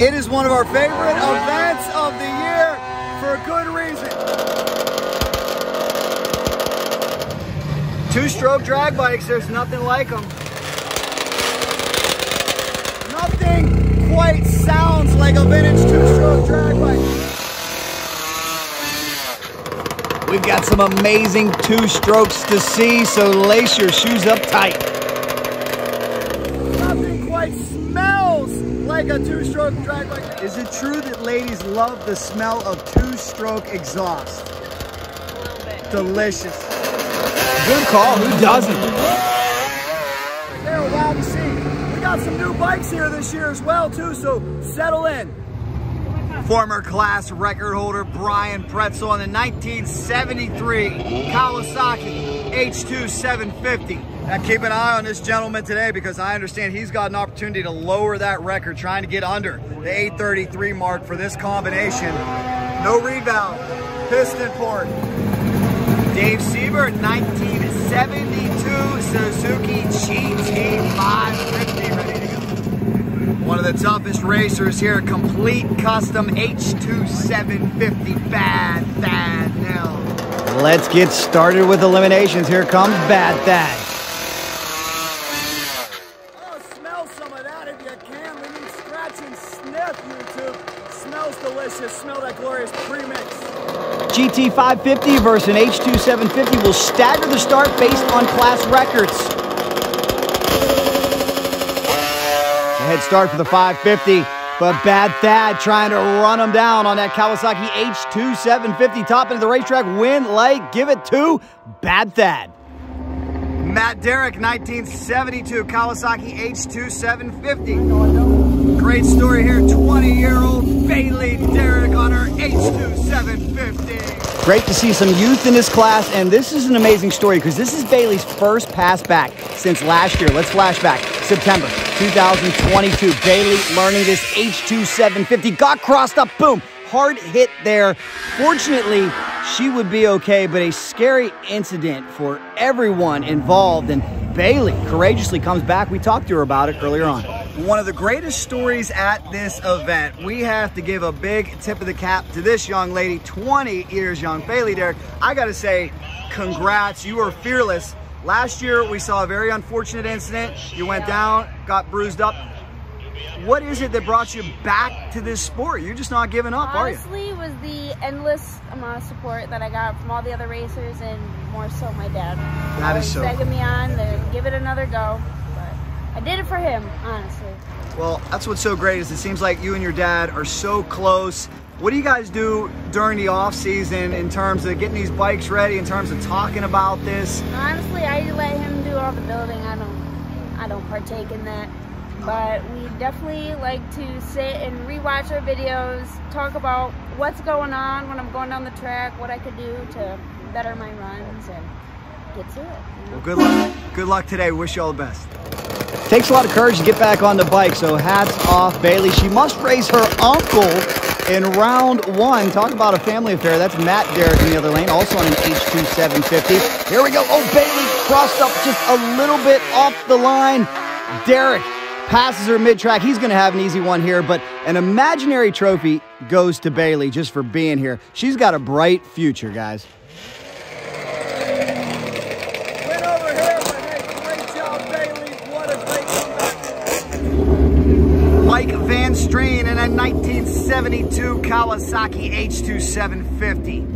It is one of our favorite events of the year for a good reason. Two-stroke drag bikes, there's nothing like them. Nothing quite sounds like a vintage two-stroke drag bike. We've got some amazing two-strokes to see, so lace your shoes up tight. Nothing quite smells like a two-stroke drag bike. Is it true that ladies love the smell of two-stroke exhaust? A little bit. Delicious. Good call, who doesn't? They're wild to see. We got some new bikes here this year as well too, so settle in. Former class record holder Brian Pretzel on the 1973 Kawasaki H2 750. Now keep an eye on this gentleman today because I understand he's got an opportunity to lower that record, trying to get under the 833 mark for this combination. No reed valve, piston port. Dave Sieber, 1972 Suzuki GT 550, ready to go. One of the toughest racers here, complete custom H2 750 Bad Thad now. Let's get started with eliminations. Here comes Bad Thad. Oh, smell some of that if you can. We need scratch and sniff, YouTube. Smells delicious. Smell that glorious premix. GT 550 versus an H2 750 will stagger the start based on class records. Head start for the 550, but Bad Thad trying to run him down on that Kawasaki H2 750. Top into the racetrack, win light, give it to Bad Thad. Matt Derrick, 1972 Kawasaki H2 750. Great story here, 20-year-old Bailey Derrick on her H2 750. Great to see some youth in this class, and this is an amazing story because this is Bailey's first pass back since last year. Let's flash back. September 2022, Bailey learning this H2 750, got crossed up, boom, hard hit there. Fortunately, she would be okay, but a scary incident for everyone involved, and Bailey courageously comes back. We talked to her about it earlier on. One of the greatest stories at this event. We have to give a big tip of the cap to this young lady, 20 years young, Bailey Derrick. I gotta say, congrats, you are fearless. Last year, we saw a very unfortunate incident. You went down, got bruised up. What is it that brought you back to this sport? You're just not giving up, are you? Honestly, it was the endless amount of support that I got from all the other racers and more so my dad. That is so cool. Begging me on to give it another go. But I did it for him, honestly. Well, that's what's so great is it seems like you and your dad are so close. What do you guys do during the off season in terms of getting these bikes ready, in terms of talking about this? Honestly, I let him do all the building. I don't partake in that. But we definitely like to sit and rewatch our videos, talk about what's going on when I'm going down the track, what I could do to better my runs and get to it. You know? Well, good luck. Good luck today. Wish you all the best. Takes a lot of courage to get back on the bike, so hats off, Bailey. She must raise her uncle in round one. Talk about a family affair. That's Matt Derrick in the other lane, also on an H2 750. Here we go. Oh, Bailey crossed up just a little bit off the line. Derrick passes her mid-track. He's going to have an easy one here, but an imaginary trophy goes to Bailey just for being here. She's got a bright future, guys. Win over here, but hey, great job, Bailey. What a great comeback. Mike Van Streen in a 1972 Kawasaki H2 750.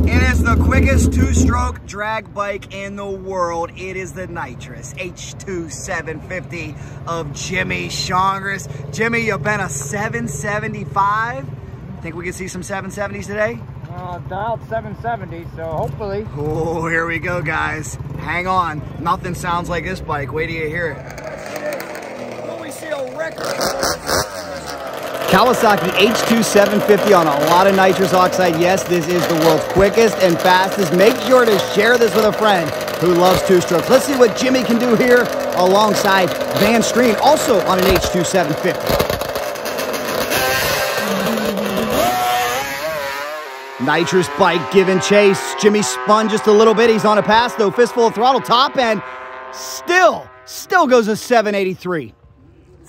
It is the quickest two-stroke drag bike in the world. It is the nitrous H2 750 of Jimmy Shongris. Jimmy, you've been a 775. Think we can see some 770s today? Dialed 770, so hopefully. Oh, here we go, guys. Hang on. Nothing sounds like this bike. Wait till you hear it. Will we see a record? Kawasaki H2 750 on a lot of nitrous oxide. Yes, this is the world's quickest and fastest. Make sure to share this with a friend who loves two-strokes. Let's see what Jimmy can do here alongside Van Streen, also on an H2 750. Nitrous bike giving chase. Jimmy spun just a little bit. He's on a pass though. Fistful of throttle, top end. Still goes a 783.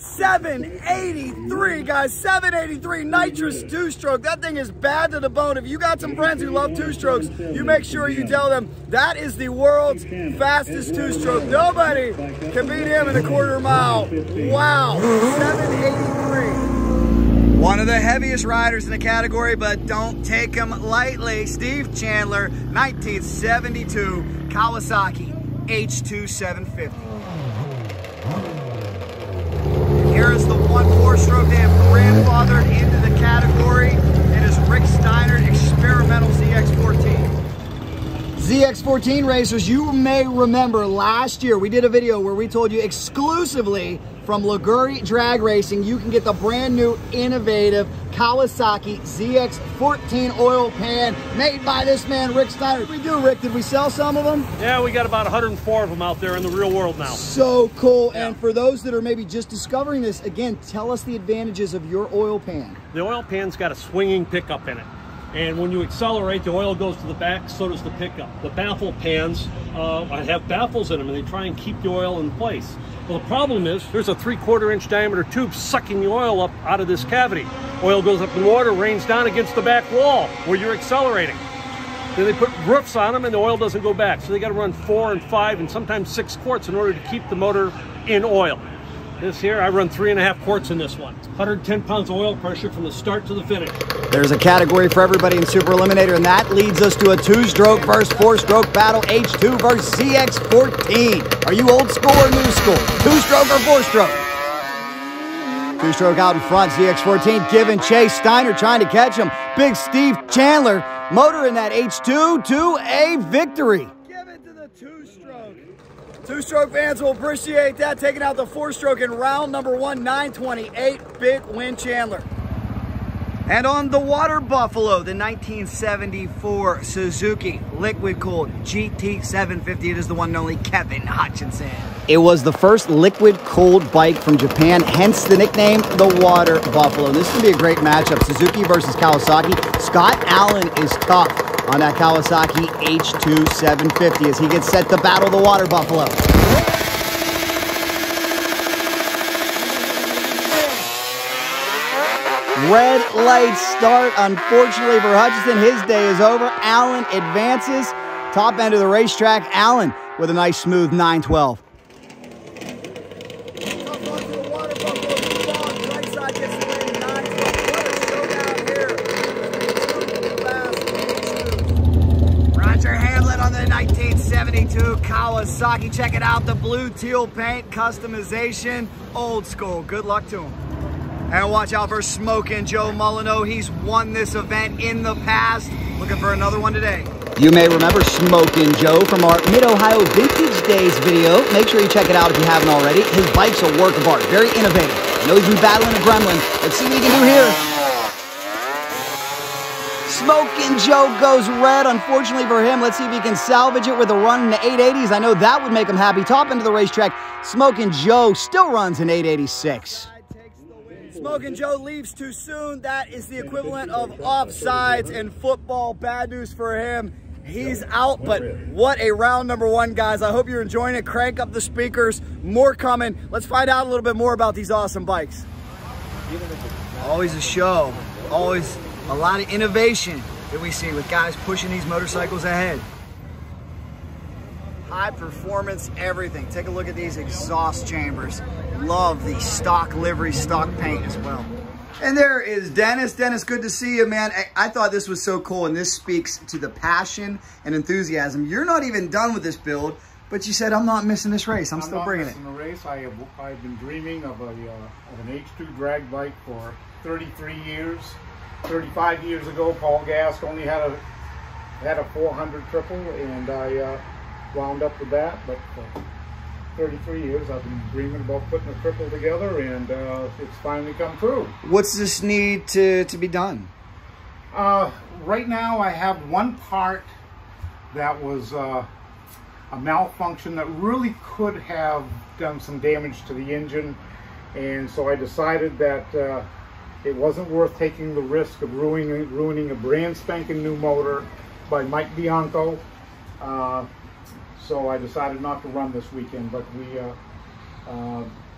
783, guys, 783 nitrous two-stroke. That thing is bad to the bone. If you got some friends who love two-strokes, you make sure you tell them that is the world's fastest two-stroke. Nobody can beat him in the quarter mile. Wow, 783. One of the heaviest riders in the category, but don't take him lightly. Steve Chandler, 1972 Kawasaki H2 750. Here is the 1 4-stroke they have grandfathered into the category. It is Rick Steiner Experimental ZX14. ZX14 racers, you may remember last year we did a video where we told you exclusively from Liguri Drag Racing you can get the brand new innovative Kawasaki ZX14 oil pan made by this man Rick Steiner. What did we do, Rick? Did we sell some of them? Yeah, we got about 104 of them out there in the real world now. So cool. Yeah. And for those that are maybe just discovering this, again, tell us the advantages of your oil pan. The oil pan's got a swinging pickup in it. And when you accelerate, the oil goes to the back, so does the pickup. The baffle pans have baffles in them, and they try and keep the oil in place. Well, the problem is there's a 3/4 inch diameter tube sucking the oil up out of this cavity. Oil goes up in water, rains down against the back wall where you're accelerating. Then they put roofs on them, and the oil doesn't go back. So they got to run 4 and 5 and sometimes 6 quarts in order to keep the motor in oil. This here, I run 3.5 quarts in this one. 110 pounds of oil pressure from the start to the finish. There's a category for everybody in Super Eliminator, and that leads us to a 2-stroke versus 4-stroke battle, H2 versus ZX14. Are you old school or new school? 2-stroke or 4-stroke? 2-stroke out in front, ZX14 giving chase. Steiner trying to catch him. Big Steve Chandler, motor in that H2 to a victory. Give it to the 2-stroke. 2-stroke fans will appreciate that. Taking out the 4-stroke in round number 1, 928. Big win, Chandler. And on the Water Buffalo, the 1974 Suzuki Liquid Cooled GT 750. It is the one and only Kevin Hutchinson. It was the first liquid cooled bike from Japan, hence the nickname, the Water Buffalo. And this is going to be a great matchup. Suzuki versus Kawasaki. Scott Allen is tough on that Kawasaki H2 750 as he gets set to battle the Water Buffalo. Red light start, unfortunately for Hutchinson. His day is over. Allen advances. Top end of the racetrack. Allen with a nice smooth 912. Roger Hamlet on the 1972 Kawasaki. Check it out. The blue teal paint customization. Old school. Good luck to him. And watch out for Smokin' Joe Molyneux. He's won this event in the past. Looking for another one today. You may remember Smokin' Joe from our Mid-Ohio Vintage Days video. Make sure you check it out if you haven't already. His bike's a work of art, very innovative. I know he's been battling a gremlin. Let's see what he can do here. Smokin' Joe goes red, unfortunately for him. Let's see if he can salvage it with a run in the 880s. I know that would make him happy. Top end of the racetrack, Smokin' Joe still runs in 886. Smokin' Joe leaves too soon. That is the equivalent of offsides in football. Bad news for him. He's out, but what a round number 1, guys. I hope you're enjoying it. Crank up the speakers. More coming. Let's find out a little bit more about these awesome bikes. Always a show. Always a lot of innovation that we see with guys pushing these motorcycles ahead. High performance, everything. Take a look at these exhaust chambers. Love the stock livery, stock paint as well. And there is Dennis. Dennis, good to see you, man. I thought this was so cool, and this speaks to the passion and enthusiasm. You're not even done with this build, but you said, I'm not missing this race. I'm still bringing it. I'm not missing the race. I've been dreaming of an H2 drag bike for 33 years. 35 years ago, Paul Gask only had a 400 triple, and I wound up with that, but 33 years I've been dreaming about putting a triple together, and it's finally come true. What's this need to be done? Right now I have one part that was a malfunction that really could have done some damage to the engine, and so I decided that it wasn't worth taking the risk of ruining a brand spanking new motor by Mike Bianco. So I decided not to run this weekend, but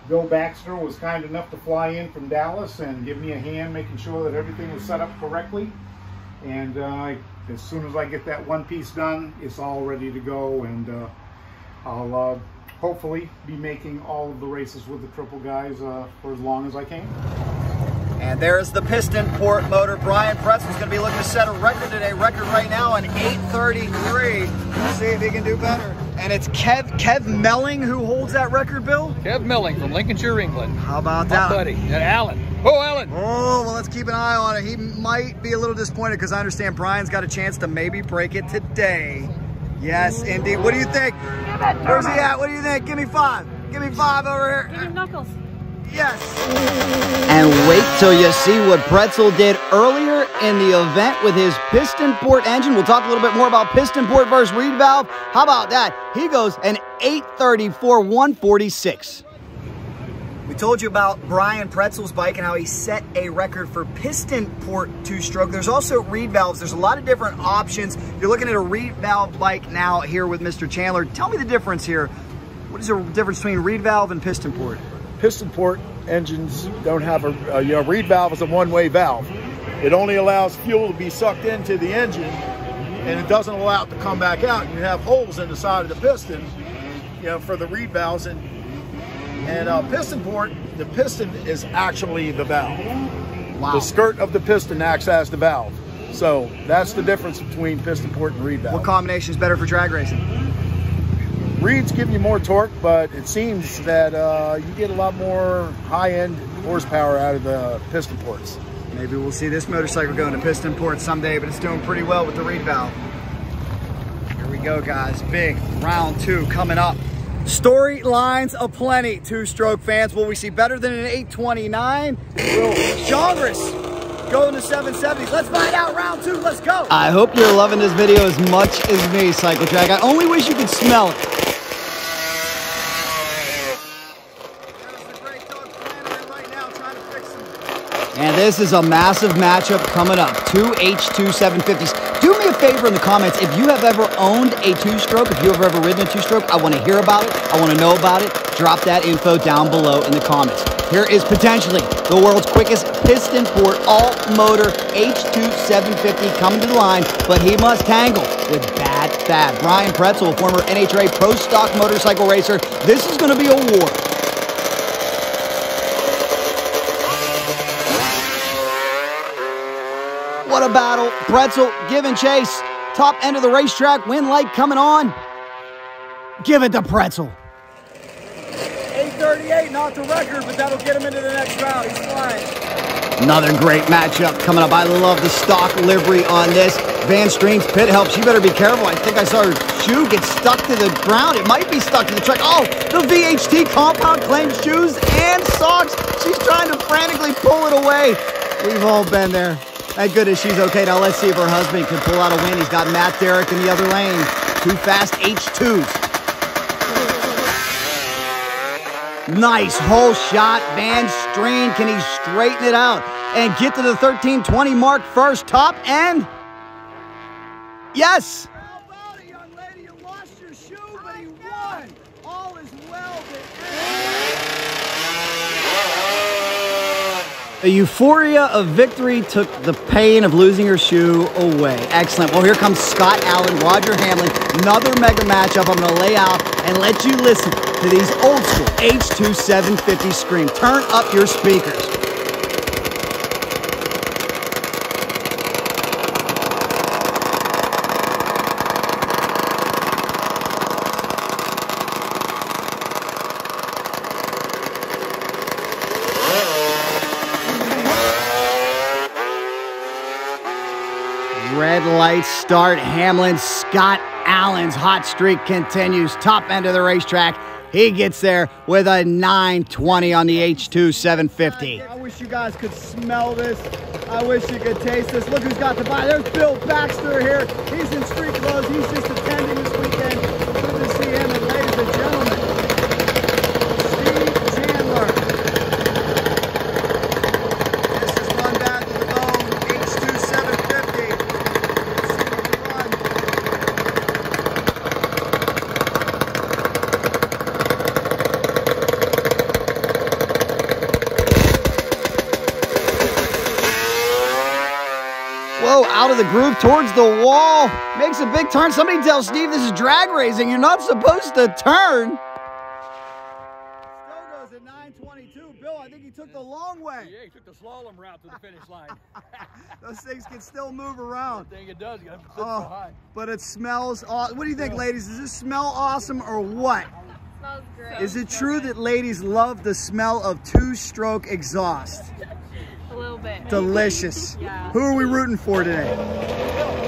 Bill Baxter was kind enough to fly in from Dallas and give me a hand making sure that everything was set up correctly. And as soon as I get that one piece done, it's all ready to go, and I'll hopefully be making all of the races with the triple guys for as long as I can. And there's the piston port motor. Brian Pretzel's going to be looking to set a record today. Record right now on 8:33. See if he can do better. And it's Kev Melling who holds that record, Bill? Kev Melling from Lincolnshire, England. How about that? My buddy. And Alan. Oh, Alan. Oh, well, let's keep an eye on it. He might be a little disappointed because I understand Brian's got a chance to maybe break it today. Yes, indeed. What do you think? Where's he at? What do you think? Give me 5. Give me 5 over here. Give him knuckles. Yes. And wait till you see what Pretzel did earlier in the event with his piston port engine. We'll talk a little bit more about piston port versus reed valve. How about that? He goes an 834 146. We told you about Brian Pretzel's bike and how he set a record for piston port 2-stroke. There's also reed valves. There's a lot of different options. You're looking at a reed valve bike now here with Mr. Chandler. Tell me the difference here. What is the difference between reed valve and piston port? Piston port engines don't have a reed valve is a one-way valve. It only allows fuel to be sucked into the engine, and it doesn't allow it to come back out. You have holes in the side of the piston, for the reed valves. And piston port, the piston is actually the valve. Wow. The skirt of the piston acts as the valve. So that's the difference between piston port and reed valve. What combination is better for drag racing? Reeds give you more torque, but it seems that you get a lot more high-end horsepower out of the piston ports. Maybe we'll see this motorcycle go into piston port someday, but it's doing pretty well with the reed valve. Here we go, guys. Big round 2 coming up. Storylines aplenty, 2-stroke fans. Will we see better than an 829? Will Congress go into 770s? Let's find out. Round 2. Let's go. I hope you're loving this video as much as me, Cycle Track. I only wish you could smell it. And this is a massive matchup coming up. 2 H2 750s. Do me a favor in the comments. If you have ever owned a 2-stroke, if you have ever ridden a 2-stroke, I want to hear about it. I want to know about it. Drop that info down below in the comments. Here is potentially the world's quickest piston port all-motor H2 750 coming to the line, but he must tangle with Bad Thad. Brian Pretzel, a former NHRA Pro Stock motorcycle racer. This is going to be a war. What a battle. Pretzel giving chase. Top end of the racetrack. Wind light coming on. Give it to Pretzel. 838, not the record, but that'll get him into the next round. He's flying. Another great matchup coming up. I love the stock livery on this. Van Streen's pit help. She better be careful. I think I saw her shoe get stuck to the ground. It might be stuck to the track. Oh, the VHT compound claims shoes and socks. She's trying to frantically pull it away. We've all been there. Thank goodness she's okay. Now let's see if her husband can pull out a win. He's got Matt Derrick in the other lane. 2 fast H2s. Nice hole shot. Van Streen, can he straighten it out and get to the 1320 mark first? Top end. Yes. How about it, young lady? You lost your shoe, but you won. All is well that the euphoria of victory took the pain of losing her shoe away. Excellent. Well, here comes Scott Allen, Roger Hamlin. Another mega matchup I'm going to lay out and let you listen to these old school H2 750 scream. Turn up your speakers. Red light start. Hamlin, Scott Allen's hot streak continues. Top end of the racetrack. He gets there with a 920 on the H2 750. I wish you guys could smell this. I wish you could taste this. Look who's got the bike. There's Bill Baxter here. He's in street clothes. He's just attending this weekend. Good to see him. And ladies and gentlemen, Steve Chandler. This is one back to the bone. H2 750. Whoa, out of the groove towards the wall. Makes a big turn. Somebody tell Steve this is drag racing. You're not supposed to turn. Still goes at 9:22. Bill, I think he took the long way. Yeah, he took the slalom route to the finish line. Those things can still move around. I think it does. You got to sit so high. But it smells awesome. What do you think, ladies? Does this smell awesome or what? Smells great. Is it true that ladies love the smell of two-stroke exhaust? A little bit. Delicious. Yeah. Who are we rooting for today?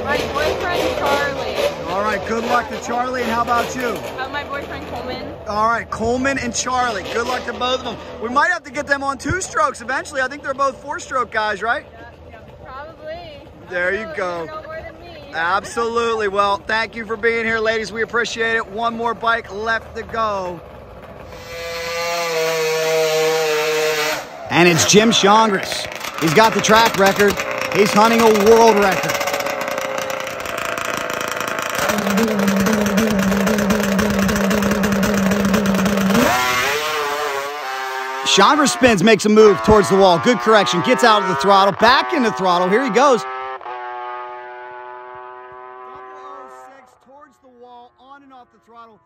My boyfriend Charlie. All right, good luck to Charlie. And how about you? My boyfriend Coleman. All right, Coleman and Charlie. Good luck to both of them. We might have to get them on two strokes eventually. I think they're both four-stroke guys, right? Yeah, probably. There you go. You know more than me. Absolutely. Well, thank you for being here, ladies. We appreciate it. One more bike left to go. And it's Jim Shongris. He's got the track record. He's hunting a world record. Shongris spins, makes a move towards the wall. Good correction. Gets out of the throttle. Back into throttle. Here he goes. 006 towards the wall, on and off the throttle.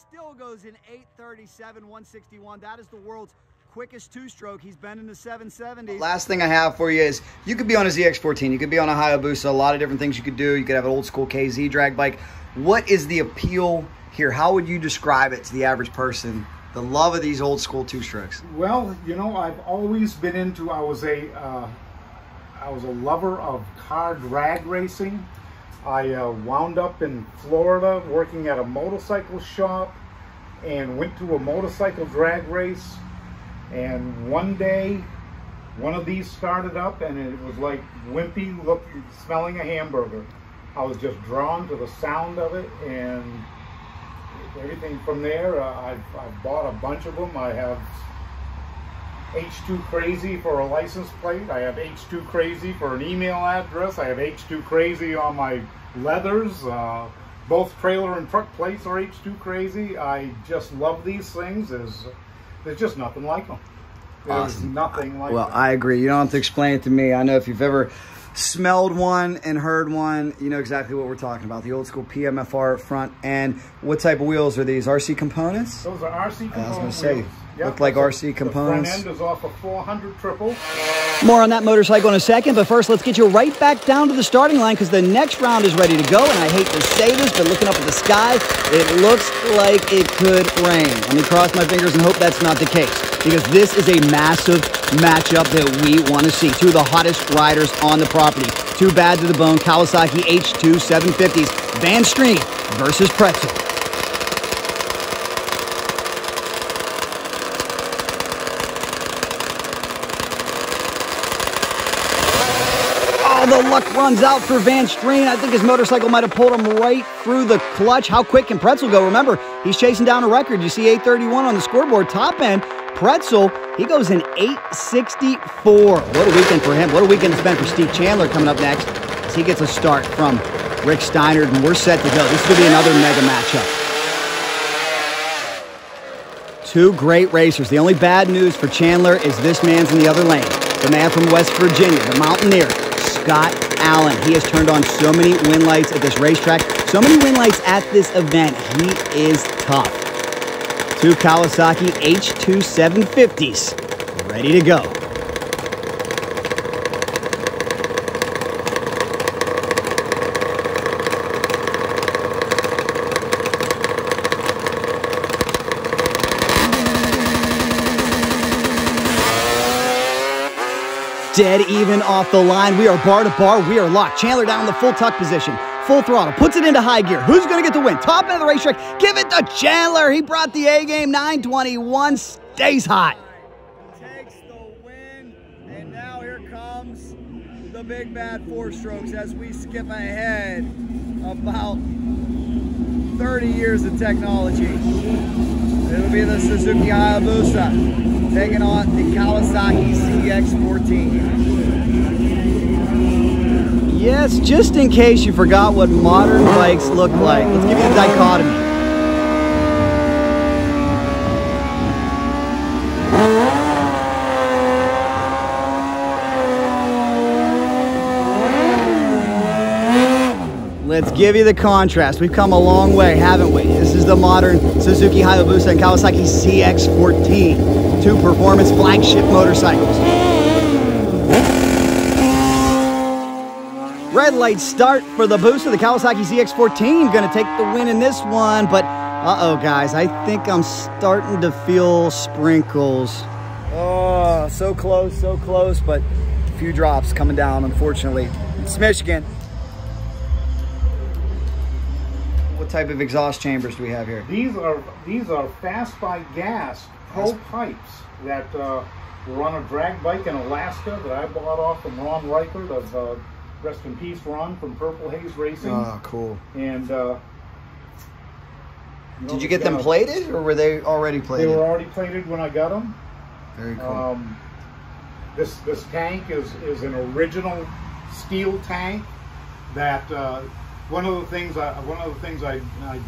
Still goes in 8:37, 161. That is the world's quickest two-stroke. He's been in the 770s. Last thing I have for you is you could be on a ZX14. You could be on a Hayabusa. A lot of different things you could do. You could have an old school KZ drag bike. What is the appeal here? How would you describe it to the average person? The love of these old school two-strokes. Well, you know, I've always been into, I was a lover of car drag racing. I wound up in Florida working at a motorcycle shop and went to a motorcycle drag race. And one day, one of these started up and it was like wimpy looking, smelling a hamburger. I was just drawn to the sound of it, and everything from there. I've bought a bunch of them. I have H2 Crazy for a license plate. I have H2 Crazy for an email address. I have H2 Crazy on my leathers. Both trailer and truck plates are H2 Crazy. I just love these things. There's just nothing like them. There's Awesome. nothing like Well, them. I agree. You don't have to explain it to me. I know if you've ever smelled one and heard one, you know exactly what we're talking about. The old school PMFR front end. What type of wheels are these? RC components? Those are RC components. I was going to say, wheels. Yep, look like RC components. The front end is off a 400 triple. More on that motorcycle in a second, but first let's get you right back down to the starting line because the next round is ready to go. And I hate to say this, but looking up at the sky, it looks like it could rain. Let me cross my fingers and hope that's not the case, because this is a massive matchup that we want to see. Two of the hottest riders on the property. Too bad to the bone, Kawasaki H2 750s. Van Streen versus Pretzel. Oh, the luck runs out for Van Streen. I think his motorcycle might have pulled him right through the clutch. How quick can Pretzel go? Remember, he's chasing down a record. You see 8:31 on the scoreboard. Top end, Pretzel, he goes in 8:64. What a weekend for him. What a weekend it's been for Steve Chandler coming up next as he gets a start from Rick Steinert, and we're set to go. This will be another mega matchup. Two great racers. The only bad news for Chandler is this man's in the other lane. The man from West Virginia, the Mountaineer, Scott Allen. He has turned on so many win lights at this racetrack, so many win lights at this event. He is tough. Two Kawasaki H2 750s ready to go. Dead even off the line. We are bar to bar. We are locked. Chandler down in the full tuck position. Full throttle. Puts it into high gear. Who's going to get the win? Top end of the racetrack. Give it to Chandler. He brought the A game. 921. Stays hot. Takes the win. And now here comes the big bad four strokes as we skip ahead about 30 years of technology. It'll be the Suzuki Hayabusa taking on the Kawasaki CX-14. Yes, just in case you forgot what modern bikes look like, let's give you the dichotomy. Let's give you the contrast. We've come a long way, haven't we? This is the modern Suzuki Hayabusa and Kawasaki CX-14, two performance flagship motorcycles. Red light start for the booster. The Kawasaki CX-14 gonna take the win in this one, but uh-oh guys, I think I'm starting to feel sprinkles. Oh, so close, but a few drops coming down, unfortunately. It's Michigan. What type of exhaust chambers do we have here? These are fast by gas pro pipes that were on a drag bike in Alaska that I bought off from Ron Reichert of rest in peace, Ron, from Purple Haze Racing. Oh, cool. And did you get them plated, or were they already plated? They were already plated when I got them. Very cool. This tank is an original steel tank that one of the things I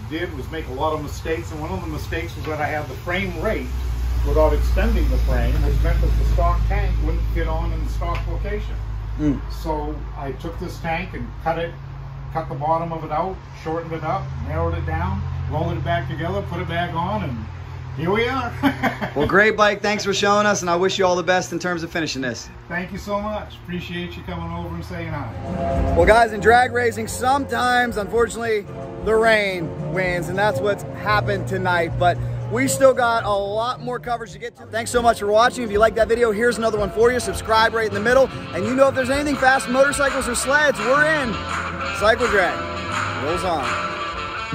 did was make a lot of mistakes, and one of the mistakes was that I had the frame rate without extending the frame, which meant that the stock tank wouldn't fit on in the stock location. So I took this tank and cut the bottom of it out, shortened it up, narrowed it down, rolled it back together, put it back on, and here we are. Well, great bike. Thanks for showing us, and I wish you all the best in terms of finishing this. Thank you so much. Appreciate you coming over and saying hi. Well, guys, in drag racing, sometimes, unfortunately, the rain wins, and that's what's happened tonight. But we still got a lot more coverage to get to. Thanks so much for watching. If you liked that video, here's another one for you. Subscribe right in the middle. And you know, if there's anything fast, motorcycles or sleds, we're in. Cycle Drag rolls on.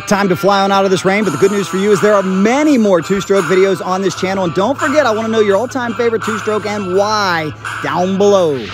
Time to fly on out of this rain, but the good news for you is there are many more two-stroke videos on this channel. And don't forget, I want to know your all-time favorite two-stroke and why down below.